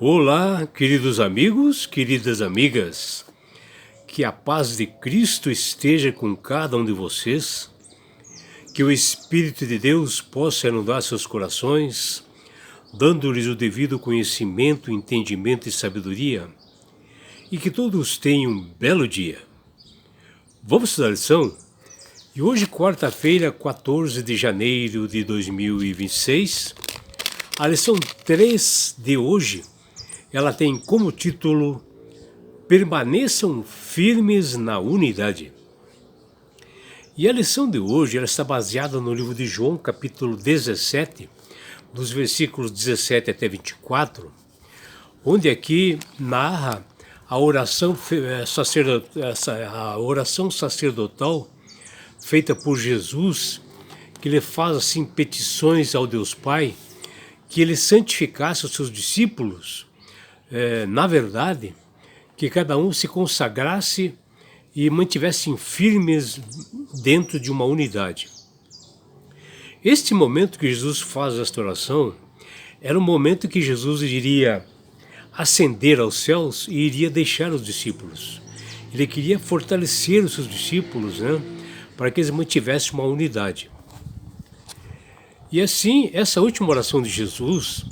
Olá, queridos amigos, queridas amigas, que a paz de Cristo esteja com cada um de vocês, que o Espírito de Deus possa inundar seus corações, dando-lhes o devido conhecimento, entendimento e sabedoria, e que todos tenham um belo dia. Vamos estudar a lição? E hoje, quarta-feira, 14 de janeiro de 2026, a lição 3 de hoje, ela tem como título Permaneçam firmes na unidade. E a lição de hoje ela está baseada no livro de João, capítulo 17, dos versículos 17 até 24, onde aqui narra a oração sacerdotal feita por Jesus, que lhe faz assim petições ao Deus Pai, que ele santificasse os seus discípulos, na verdade, que cada um se consagrasse e mantivessem firmes dentro de uma unidade. Este momento que Jesus faz esta oração era um momento que Jesus iria ascender aos céus e iria deixar os discípulos. Ele queria fortalecer os seus discípulos, para que eles mantivessem uma unidade. E assim, essa última oração de Jesus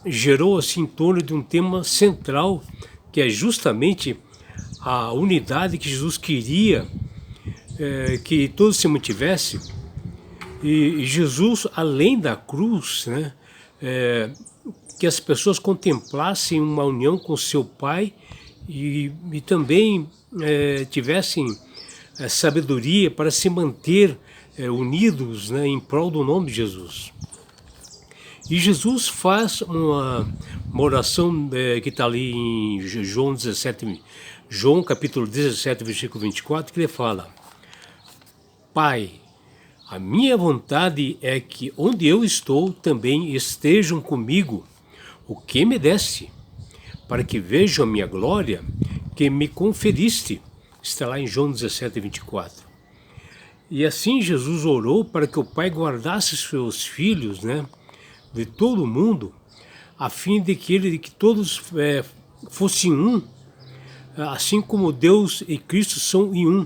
gerou assim em torno de um tema central, que é justamente a unidade que Jesus queria que todos se mantivessem. E Jesus, além da cruz, que as pessoas contemplassem uma união com seu Pai e também tivessem sabedoria para se manter unidos, em prol do nome de Jesus. E Jesus faz uma oração que está ali em João capítulo 17, versículo 24, que ele fala: Pai, a minha vontade é que onde eu estou também estejam comigo o que me deste, para que vejam a minha glória que me conferiste. Está lá em João 17, 24. E assim Jesus orou para que o Pai guardasse seus filhos, de todo o mundo, a fim de que todos fossem um, assim como Deus e Cristo são em um,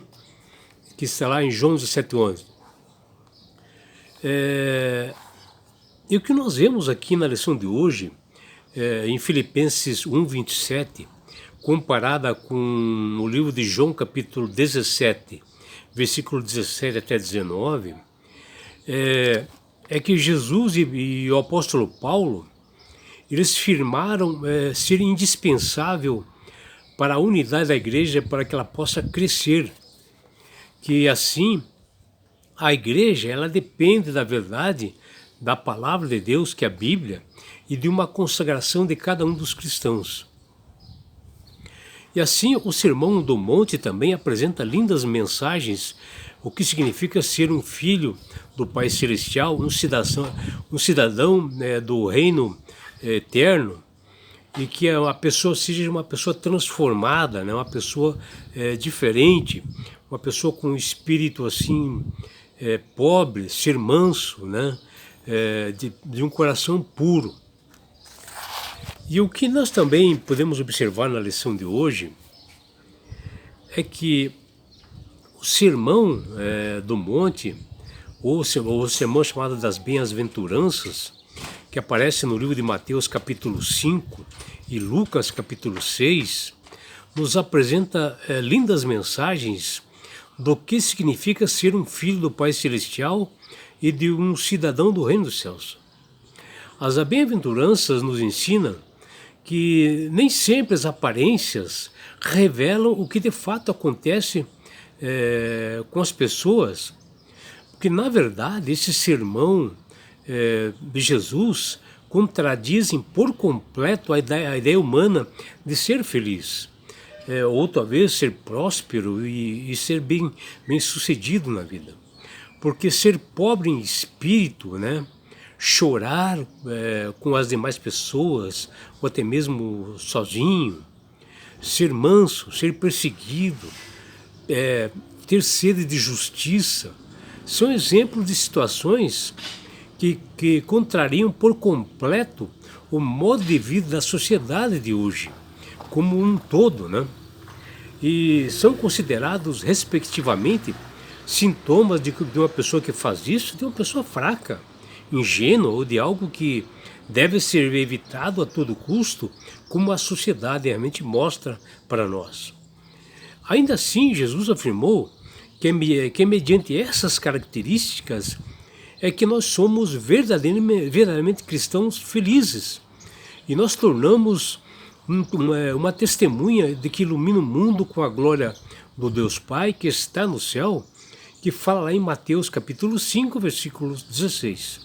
que está lá em João 17:11. E o que nós vemos aqui na lição de hoje, em Filipenses 1:27, comparada com o livro de João capítulo 17, versículo 17 até 19, é que Jesus e o apóstolo Paulo, eles firmaram ser indispensável para a unidade da igreja, para que ela possa crescer. Que assim, a igreja, ela depende da verdade, da palavra de Deus, que é a Bíblia, e de uma consagração de cada um dos cristãos. E assim, o Sermão do Monte também apresenta lindas mensagens, o que significa ser um filho do Pai Celestial, um cidadão do reino eterno, e que a pessoa seja uma pessoa transformada, uma pessoa diferente, uma pessoa com um espírito assim pobre, ser manso, de um coração puro. E o que nós também podemos observar na lição de hoje é que o Sermão do Monte, ou o sermão chamado das Bem-aventuranças, que aparece no livro de Mateus capítulo 5 e Lucas capítulo 6, nos apresenta lindas mensagens do que significa ser um filho do Pai Celestial e de um cidadão do Reino dos Céus. As Bem-aventuranças nos ensinam que nem sempre as aparências revelam o que de fato acontece com as pessoas, porque na verdade esse sermão de Jesus contradizem por completo a ideia humana de ser feliz, ou talvez ser próspero e ser bem sucedido na vida. Porque ser pobre em espírito, chorar com as demais pessoas, ou até mesmo sozinho, ser manso, ser perseguido, ter sede de justiça, são exemplos de situações que contrariam por completo o modo de vida da sociedade de hoje, como um todo, né? E são considerados, respectivamente, sintomas de uma pessoa que faz isso, de uma pessoa fraca, ingênua ou de algo que deve ser evitado a todo custo, como a sociedade realmente mostra para nós. Ainda assim, Jesus afirmou que mediante essas características é que nós somos verdadeiramente cristãos felizes. E nós tornamos uma testemunha de que ilumina o mundo com a glória do Deus Pai que está no céu, que fala lá em Mateus capítulo 5, versículo 16.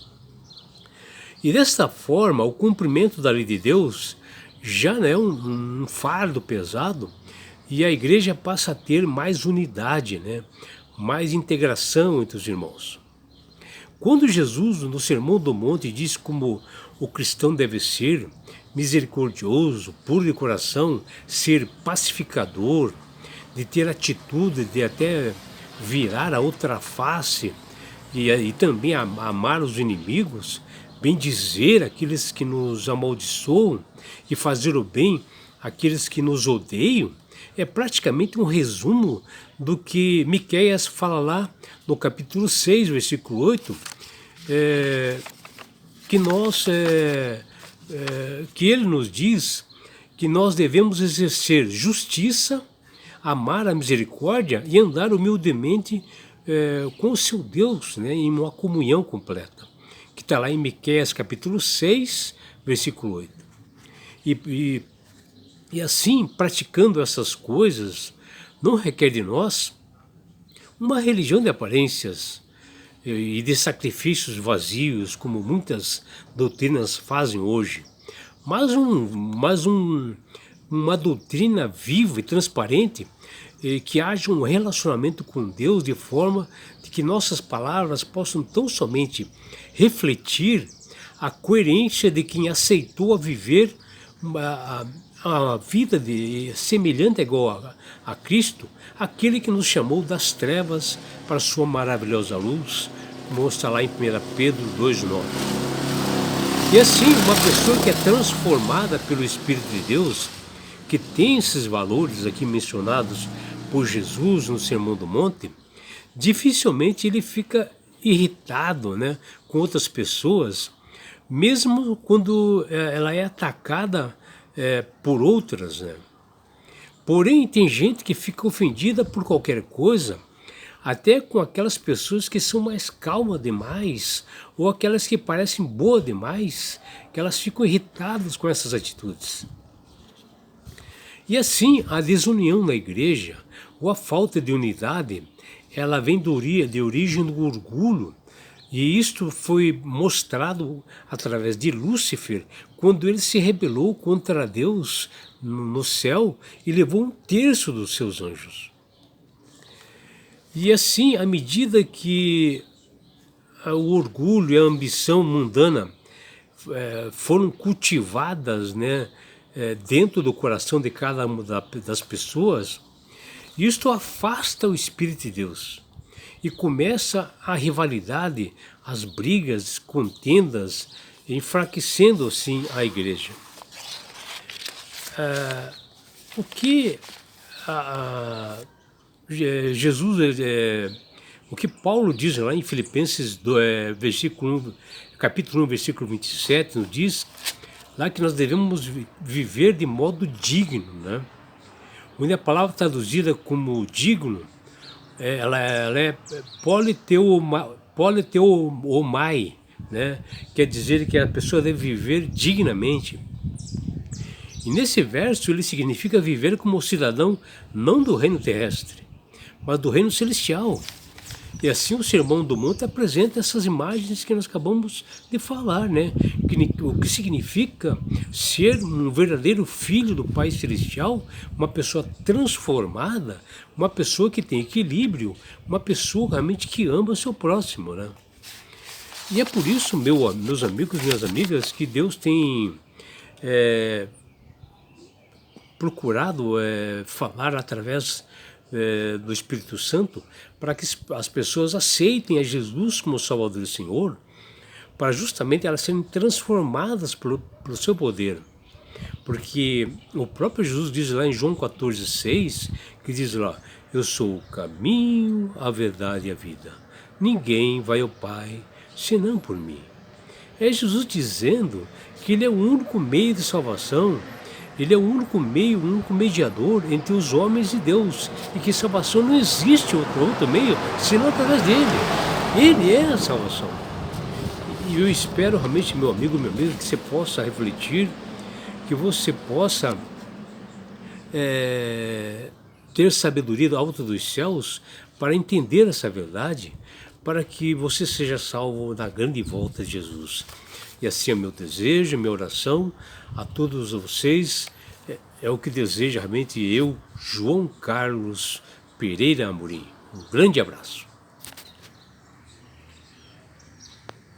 E desta forma, o cumprimento da lei de Deus já não é um fardo pesado, e a igreja passa a ter mais unidade, né? Mais integração entre os irmãos. Quando Jesus, no Sermão do Monte, diz como o cristão deve ser misericordioso, puro de coração, ser pacificador, de ter atitude de até virar a outra face e também amar os inimigos, bendizer aqueles que nos amaldiçoam e fazer o bem àqueles que nos odeiam, é praticamente um resumo do que Miqueias fala lá no capítulo 6, versículo 8, que ele nos diz que nós devemos exercer justiça, amar a misericórdia e andar humildemente com o seu Deus, né, em uma comunhão completa, que está lá em Miqueias capítulo 6, versículo 8. E assim, praticando essas coisas, não requer de nós uma religião de aparências e de sacrifícios vazios, como muitas doutrinas fazem hoje, mas uma doutrina viva e transparente, que haja um relacionamento com Deus de forma de que nossas palavras possam tão somente refletir a coerência de quem aceitou a viver a vida semelhante igual a Cristo, aquele que nos chamou das trevas para a sua maravilhosa luz, como está lá em 1 Pedro 2,9. E assim, uma pessoa que é transformada pelo Espírito de Deus, que tem esses valores aqui mencionados por Jesus no Sermão do Monte, dificilmente ele fica irritado, né, com outras pessoas, mesmo quando ela é atacada por outras, né? Porém, tem gente que fica ofendida por qualquer coisa, até com aquelas pessoas que são mais calmas demais, ou aquelas que parecem boas demais, que elas ficam irritadas com essas atitudes. E assim, a desunião na igreja, ou a falta de unidade, ela vem de origem do orgulho. E isto foi mostrado através de Lúcifer, quando ele se rebelou contra Deus no céu e levou 1/3 dos seus anjos. E assim, à medida que o orgulho e a ambição mundana foram cultivadas, né, dentro do coração de cada uma das pessoas, isto afasta o Espírito de Deus. E começa a rivalidade, as brigas, contendas, enfraquecendo assim a igreja. O que Jesus, o que Paulo diz lá em Filipenses capítulo 1, versículo 27, nos diz lá que nós devemos viver de modo digno, né? Onde a palavra traduzida como digno, ela é politeomai, né? Quer dizer que a pessoa deve viver dignamente. E nesse verso ele significa viver como cidadão não do reino terrestre, mas do reino celestial. E assim o Sermão do Monte apresenta essas imagens que nós acabamos de falar, né? O que significa ser um verdadeiro filho do Pai Celestial, uma pessoa transformada, uma pessoa que tem equilíbrio, uma pessoa realmente que ama o seu próximo, né? E é por isso, meus amigos e minhas amigas, que Deus tem procurado falar através do Espírito Santo, para que as pessoas aceitem a Jesus como Salvador e Senhor, para justamente elas serem transformadas pelo seu poder. Porque o próprio Jesus diz lá em João 14,6, que diz lá, eu sou o caminho, a verdade e a vida. Ninguém vai ao Pai senão por mim. É Jesus dizendo que Ele é o único meio de salvação, Ele é o único meio, o único mediador entre os homens e Deus, e que salvação não existe outro meio senão através dEle. Ele é a salvação. E eu espero realmente, meu amigo, meu amigo, que você possa refletir, que você possa ter sabedoria do alto dos céus para entender essa verdade, para que você seja salvo na grande volta de Jesus. E assim é meu desejo, minha oração a todos vocês, é o que desejo realmente eu, João Carlos Pereira Amorim. Um grande abraço.